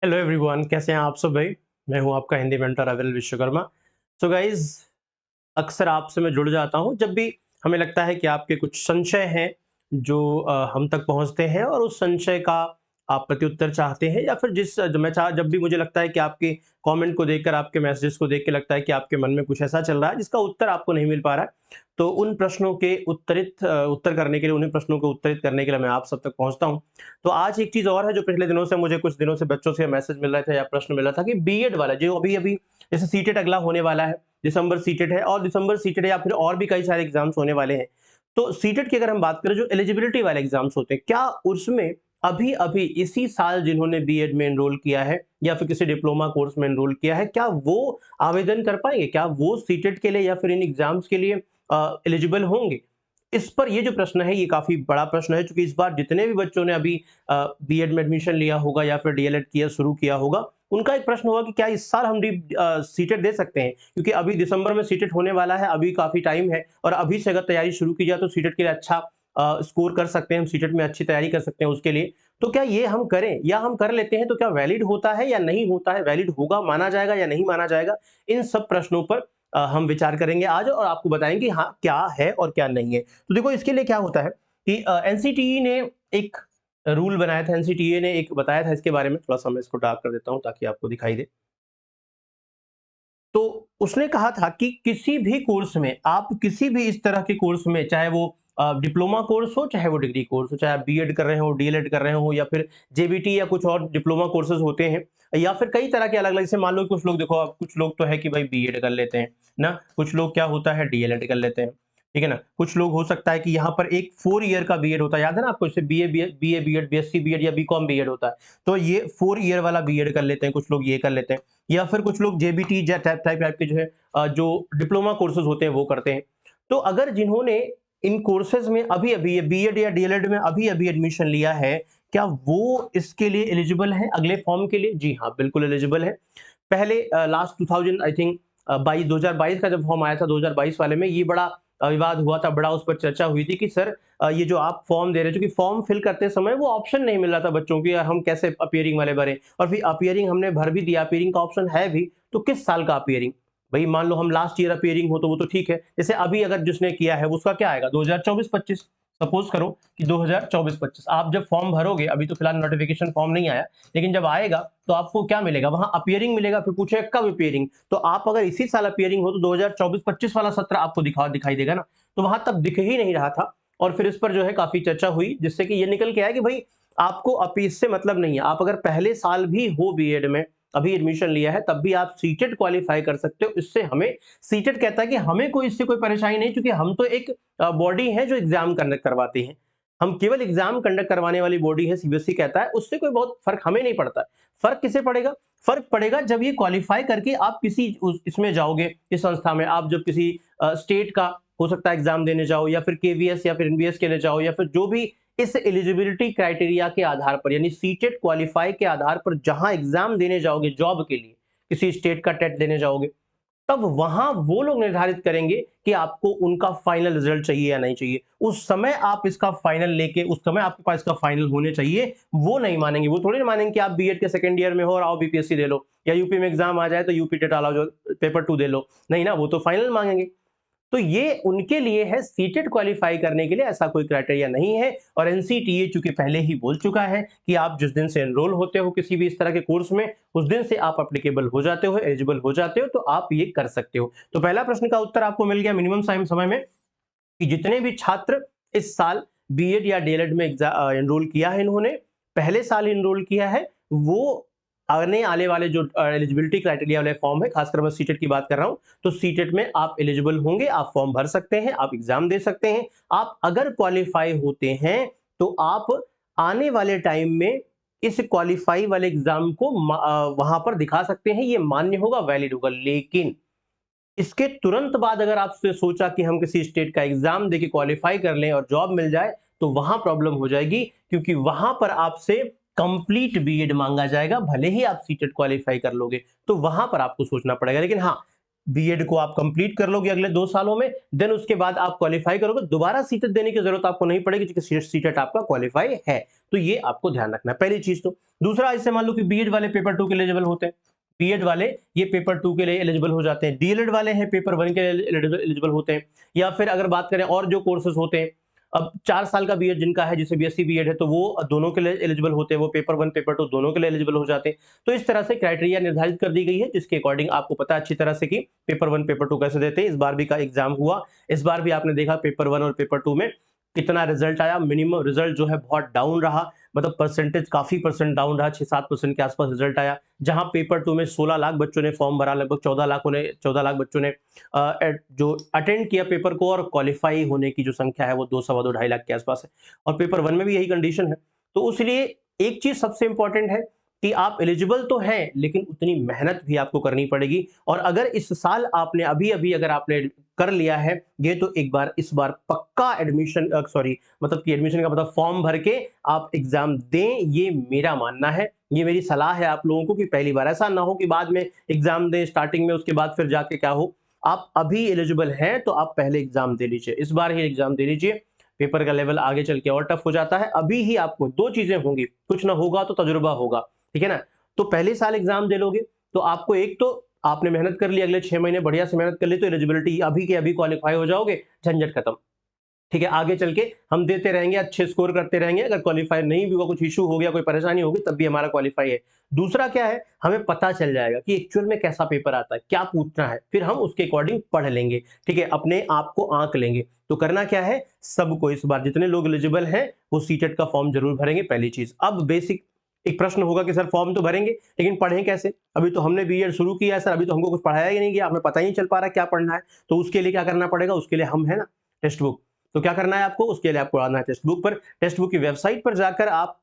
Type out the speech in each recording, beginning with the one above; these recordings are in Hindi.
हेलो एवरीवन, कैसे हैं आप सब भाई। मैं हूं आपका Hindi mentor Avil Vishwakarma. So guys, अक्सर आपसे मैं जुड़ जाता हूं जब भी हमें लगता है कि आपके कुछ संशय हैं जो हम तक पहुंचते हैं, और उस संशय का आप प्रत्युत्तर चाहते हैं, या फिर जब भी मुझे लगता है कि आपके कमेंट को देखकर, आपके मैसेजेस को देख के लगता है कि आपके मन में कुछ ऐसा चल रहा है जिसका उत्तर आपको नहीं मिल पा रहा है, तो उन प्रश्नों के उत्तर करने के लिए, उन्हीं प्रश्नों को उत्तरित करने के लिए मैं आप सब तक पहुंचता हूं। तो आज एक चीज और है जो पिछले दिनों से मुझे, कुछ दिनों से बच्चों से मैसेज मिल रहे थे या प्रश्न मिल रहा था कि बीएड वाला जो अभी अभी जैसे सीटेट अगला होने वाला है, दिसंबर सीटेट है, और दिसंबर सीटेट या फिर और भी कई सारे एग्जाम्स होने वाले हैं। तो सीटेट की अगर हम बात करें, जो एलिजिबिलिटी वाले एग्जाम्स होते हैं, क्या उसमें अभी अभी इसी साल जिन्होंने बीएड में एनरोल किया है या फिर किसी डिप्लोमा कोर्स में एनरोल किया है, क्या वो आवेदन कर पाएंगे? क्या वो सीटेट के लिए या फिर इन एग्जाम्स के लिए एलिजिबल होंगे? इस पर ये जो प्रश्न है, ये काफी बड़ा प्रश्न है, क्योंकि इस बार जितने भी बच्चों ने अभी बीएड में एडमिशन लिया होगा या फिर डीएलएड किया शुरू किया होगा, उनका एक प्रश्न होगा कि क्या इस साल हम सीटेट दे सकते हैं, क्योंकि अभी दिसंबर में सीटेट होने वाला है, अभी काफी टाइम है, और अभी से अगर तैयारी शुरू की जाए तो सीटेट के लिए अच्छा स्कोर कर सकते हैं, हम सीटेट में अच्छी तैयारी कर सकते हैं उसके लिए। तो क्या ये हम करें, या हम कर लेते हैं तो क्या वैलिड होता है या नहीं होता है, वैलिड होगा, माना जाएगा या नहीं माना जाएगा? इन सब प्रश्नों पर हम विचार करेंगे आज, और आपको बताएंगे हाँ क्या है और क्या नहीं है। तो देखो, इसके लिए क्या होता है कि एनसीटीई ने एक रूल बनाया था, एनसीटीए ने एक बताया था इसके बारे में। थोड़ा सा मैं इसको डार्क कर देता हूं ताकि आपको दिखाई दे। तो उसने कहा था कि किसी भी कोर्स में, आप किसी भी इस तरह के कोर्स में, चाहे वो डिप्लोमा कोर्स हो, चाहे वो डिग्री कोर्स हो, चाहे आप बीएड कर रहे हो, डीएलएड कर रहे हो, या फिर जेबीटी या कुछ और डिप्लोमा कोर्सेज होते हैं, या फिर कई तरह के अलग अलग, जैसे मान लो कुछ लोग, देखो आप, कुछ लोग तो है कि भाई बीएड कर लेते हैं ना, कुछ लोग क्या होता है डीएलएड कर लेते हैं, ठीक है ना। कुछ लोग हो सकता है कि यहाँ पर एक 4 ईयर का बीएड होता है, याद है ना आपको, जैसे बीए बीएड, बीएससी बीएड या बीकॉम बीएड होता है, तो ये 4 ईयर वाला बीएड कर लेते हैं, कुछ लोग ये कर लेते हैं, या फिर कुछ लोग जेबीटी टाइप के जो है जो डिप्लोमा कोर्सेज होते हैं वो करते हैं। तो अगर जिन्होंने इन कोर्सेज में अभी अभी बीएड या डीएलएड में अभी अभी एडमिशन लिया है, क्या वो इसके लिए एलिजिबल है अगले फॉर्म के लिए? जी हाँ, बिल्कुल एलिजिबल है। पहले लास्ट 2000 आई थिंक 2022 का जब फॉर्म आया था, 2022 वाले में ये बड़ा विवाद हुआ था, बड़ा उस पर चर्चा हुई थी कि सर ये जो आप फॉर्म दे रहे हो, क्योंकि फॉर्म फिल करते समय वो ऑप्शन नहीं मिल रहा था बच्चों की, यार हम कैसे अपियरिंग वाले भरें, और फिर अपियरिंग हमने भर भी दिया, अपियरिंग का ऑप्शन है भी, तो किस साल का अपियरिंग? भाई मान लो हम लास्ट ईयर अपियरिंग हो तो वो तो ठीक है, जैसे अभी अगर जिसने किया है उसका क्या आएगा, 2024-25। सपोज करो कि 2024-25 आप जब फॉर्म भरोगे, अभी तो फिलहाल नोटिफिकेशन फॉर्म नहीं आया, लेकिन जब आएगा तो आपको क्या मिलेगा, वहां अपियरिंग मिलेगा, फिर पूछेगा कब अपियरिंग, तो आप अगर इसी साल अपियरिंग हो तो 2024-25 वाला सत्र आपको दिखाई देगा ना, तो वहां तब दिख ही नहीं रहा था। और फिर इस पर जो है काफी चर्चा हुई, जिससे कि ये निकल के आया कि भाई आपको अपी इससे मतलब नहीं है, आप अगर पहले साल भी हो बीएड में, अभी एडमिशन लिया है, तब भी आप सीटेट क्वालिफाई कर सकते हो। इससे हमें, सीटेट कहता है कि हमें कोई इससे कोई परेशानी नहीं, क्योंकि हम तो एक बॉडी है जो एग्जाम कंडक्ट करवाती है, हम केवल एग्जाम कंडक्ट करवाने वाली बॉडी है, सीबीएसई कहता है, उससे कोई बहुत फर्क हमें नहीं पड़ता है। फर्क किसे पड़ेगा? फर्क पड़ेगा जब ये क्वालिफाई करके आप किसी इसमें जाओगे, इस संस्था में आप जब किसी स्टेट का हो सकता है एग्जाम देने जाओ, या फिर केवीएस या फिर एनबीएस के लिए जाओ, या फिर जो भी इस एलिजिबिलिटी क्राइटेरिया के आधार पर, यानी सीटेट क्वालिफाई के आधार पर जहां एग्जाम देने जाओगे जॉब के लिए, किसी स्टेट का टेट देने जाओगे, तब वहां वो लोग निर्धारित करेंगे कि आपको उनका फाइनल रिजल्ट चाहिए या नहीं चाहिए। उस समय आप इसका फाइनल लेके, उस समय आपके पास इसका फाइनल होने चाहिए, वो नहीं मानेंगे। वो थोड़ी ना मानेंगे कि आप बीएड के सेकंड ईयर में हो और आओ बीपीएससी दे लो, या यूपी में एग्जाम आ जाए तो यूपी टेट वाला जो पेपर 2 दे लो, नहीं ना, वो तो फाइनल मांगेंगे। तो ये उनके लिए है, सीटेट क्वालिफाई करने के लिए ऐसा कोई क्राइटेरिया नहीं है। और एनसीटीए चूंकि पहले ही बोल चुका है कि आप जिस दिन से एनरोल होते हो किसी भी इस तरह के कोर्स में, उस दिन से आप एप्लीकेबल हो जाते हो, एलिजिबल हो जाते हो, तो आप ये कर सकते हो। तो पहला प्रश्न का उत्तर आपको मिल गया मिनिमम समय में, कि जितने भी छात्र इस साल बीएड या डीएलएड में एनरोल किया है, इन्होंने पहले साल एनरोल किया है, वो आने आने वाले जो एलिजिबिलिटी क्राइटेरिया वाले फॉर्म है, खासकर मैं सीटेट की बात कर रहा हूं, तो सीटेट में आप एलिजिबल होंगे, आप फॉर्म भर सकते हैं, आप एग्जाम दे सकते हैं। आप अगर क्वालिफाई होते हैं तो आप आने वाले टाइम में इस क्वालिफाई वाले एग्जाम को वहां पर दिखा सकते हैं, ये मान्य होगा, वैलिड होगा। लेकिन इसके तुरंत बाद अगर आपने सोचा कि हम किसी स्टेट का एग्जाम देके क्वालिफाई कर लें और जॉब मिल जाए, तो वहां प्रॉब्लम हो जाएगी, क्योंकि वहां पर आपसे कंप्लीट बीएड मांगा जाएगा, भले ही आप सीटेट क्वालिफाई कर लोगे, तो वहां पर आपको सोचना पड़ेगा। लेकिन हाँ, बीएड को आप कंप्लीट कर लोगे अगले 2 सालों में, देन उसके बाद आप क्वालिफाई करोगे, दोबारा सीटेट देने की जरूरत आपको नहीं पड़ेगी क्योंकि सीटेट आपका क्वालिफाई है। तो ये आपको ध्यान रखना है, पहली चीज तो। दूसरा, इससे मान लो कि बीएड वाले पेपर 2 के लिए एलिजिबल होते हैं, बीएड वाले ये पेपर 2 के लिए एलिजिबल हो जाते हैं, डीएलएड वाले हैं पेपर 1 के लिए एलिजिबल होते हैं, या फिर अगर बात करें और जो कोर्सेज होते हैं, अब 4 साल का बीएड जिनका है, जैसे बीएससी बीएड है, तो वो दोनों के लिए एलिजिबल होते हैं, वो पेपर 1 पेपर 2 दोनों के लिए एलिजिबल हो जाते हैं। तो इस तरह से क्राइटेरिया निर्धारित कर दी गई है, जिसके अकॉर्डिंग आपको पता है अच्छी तरह से कि पेपर 1 पेपर 2 कैसे देते हैं। इस बार भी का एग्जाम हुआ, इस बार भी आपने देखा पेपर 1 और पेपर 2 में कितना रिजल्ट आया। मिनिमम रिजल्ट जो है बहुत डाउन रहा, मतलब परसेंटेज काफी परसेंट डाउन रहा, 6-7% के आसपास रिजल्ट आया। जहां पेपर 2 में 16 लाख बच्चों ने फॉर्म भरा, लगभग 14 लाख बच्चों ने जो अटेंड किया पेपर को, और क्वालिफाई होने की जो संख्या है वो 2 सवा 2 ढाई लाख के आसपास है। और पेपर 1 में भी यही कंडीशन है। तो इसलिए एक चीज सबसे इंपॉर्टेंट है कि आप एलिजिबल तो हैं, लेकिन उतनी मेहनत भी आपको करनी पड़ेगी। और अगर इस साल आपने अभी अगर आपने कर लिया है ये, तो एक बार इस बार पक्का एडमिशन मतलब कि एडमिशन का मतलब फॉर्म भर के आप एग्जाम दें, ये मेरा मानना है, ये मेरी सलाह है आप लोगों को कि पहली बार ऐसा ना हो कि बाद में एग्जाम दें स्टार्टिंग में, उसके बाद फिर जाके क्या हो। आप अभी एलिजिबल हैं तो आप पहले एग्जाम दे लीजिए, इस बार ही एग्जाम दे लीजिए। पेपर का लेवल आगे चल के और टफ हो जाता है। अभी ही आपको 2 चीजें होंगी, कुछ ना होगा तो तजुर्बा होगा, ठीक है ना। तो पहले साल एग्जाम दे लोगे तो आपको, एक तो आपने मेहनत कर ली, अगले 6 महीने बढ़िया से मेहनत कर ली, तो एलिजिबिलिटी अभी के अभी क्वालिफाई हो जाओगे, झंझट खत्म। ठीक है, आगे चल के हम देते रहेंगे, अच्छे स्कोर करते रहेंगे, अगर क्वालिफाई नहीं भी हुआ, कुछ इशू हो गया, कोई परेशानी होगी, तब भी हमारा क्वालिफाई है। दूसरा क्या है, हमें पता चल जाएगा कि एक्चुअल में कैसा पेपर आता है, क्या पूछना है, फिर हम उसके अकॉर्डिंग पढ़ लेंगे। ठीक है, अपने आप को आंक लेंगे। तो करना क्या है, सबको इस बार जितने लोग एलिजिबल हैं वो सीटेट का फॉर्म जरूर भरेंगे, पहली चीज। अब बेसिक एक प्रश्न होगा कि सर फॉर्म तो भरेंगे लेकिन पढ़ें कैसे, अभी तो हमने बीएड शुरू किया है सर, अभी तो हमको कुछ पढ़ाया ही नहीं गया, हमें पता ही नहीं चल पा रहा क्या पढ़ना है। तो उसके लिए क्या करना पड़ेगा, उसके लिए हम है ना टेक्स्ट बुक। तो क्या करना है आपको, उसके लिए आपको आना है टेक्स्ट बुक पर। टेक्स्ट बुक की वेबसाइट पर जाकर आप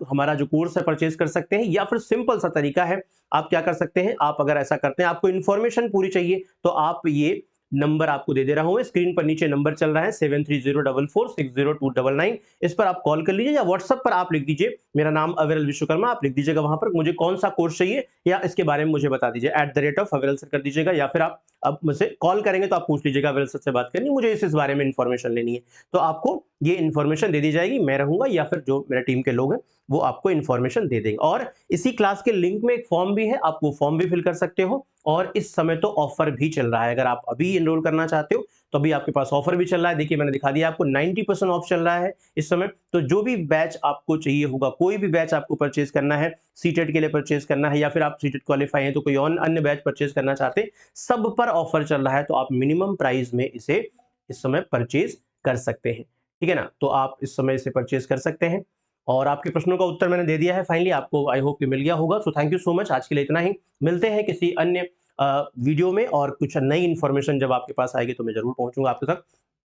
हमारा जो कोर्स है परचेज कर सकते हैं, या फिर सिंपल सा तरीका है, आप क्या कर सकते हैं, आप अगर ऐसा करते हैं, आपको इन्फॉर्मेशन पूरी चाहिए, तो आप ये नंबर आपको दे रहा हूं, स्क्रीन पर नीचे नंबर चल रहा है 7304460299, इस पर आप कॉल कर लीजिए, या व्हाट्सएप पर आप लिख दीजिए मेरा नाम अविरल विश्वकर्मा, आप लिख दीजिएगा वहां पर मुझे कौन सा कोर्स चाहिए या इसके बारे में मुझे बता दीजिए, @अविरल सर कर दीजिएगा, या फिर आप अब मुझसे कॉल करेंगे तो आप पूछ लीजिएगा अविरल सर से बात करनी, मुझे इस बारे में इन्फॉर्मेशन लेनी है। तो आपको ये इन्फॉर्मेशन दे दी जाएगी, मैं रहूंगा या फिर जो मेरे टीम के लोग हैं वो आपको इन्फॉर्मेशन दे देंगे। और इसी क्लास के लिंक में एक फॉर्म भी है, आप वो फॉर्म भी फिल कर सकते हो। और इस समय तो ऑफर भी चल रहा है, अगर आप अभी एनरोल करना चाहते हो तो अभी आपके पास ऑफर भी चल रहा है। देखिए मैंने दिखा दिया आपको, 90% ऑफ चल रहा है इस समय। तो जो भी बैच आपको चाहिए होगा, कोई भी बैच आपको परचेज करना है, सीटेट के लिए परचेज करना है, या फिर आप सीटेट क्वालिफाई है तो कोई और अन्य बैच परचेज करना चाहते हैं, सब पर ऑफर चल रहा है। तो आप मिनिमम प्राइस में इसे इस समय परचेज कर सकते हैं, ठीक है ना। तो आप इस समय इसे परचेज कर सकते हैं। और आपके प्रश्नों का उत्तर मैंने दे दिया है फाइनली आपको, आई होप कि मिल गया होगा। So thank you so much, आज के लिए इतना ही। मिलते हैं किसी अन्य वीडियो में, और कुछ नई इन्फॉर्मेशन जब आपके पास आएगी तो मैं जरूर पहुंचूंगा आपके तक।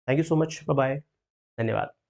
Thank you so much, bye bye, धन्यवाद।